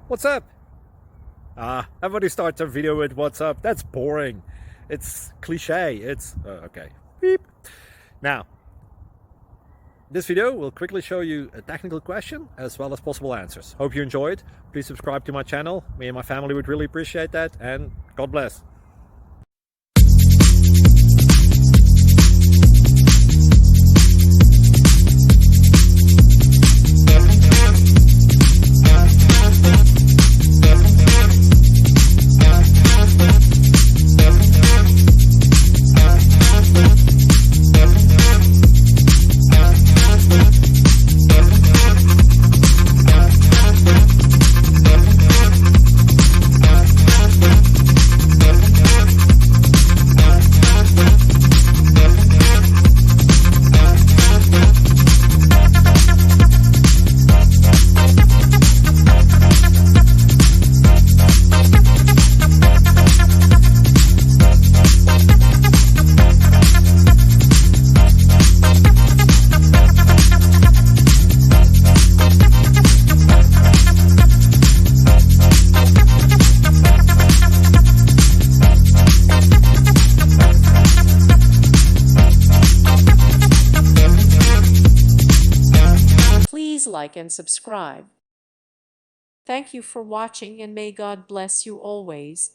What's up? Everybody starts their video with what's up. That's boring. It's cliche. It's okay. Beep. Now, this video will quickly show you a technical question as well as possible answers. Hope you enjoyed. Please subscribe to my channel. Me and my family would really appreciate that, and God bless. Please like and subscribe. Thank you for watching, and may God bless you always.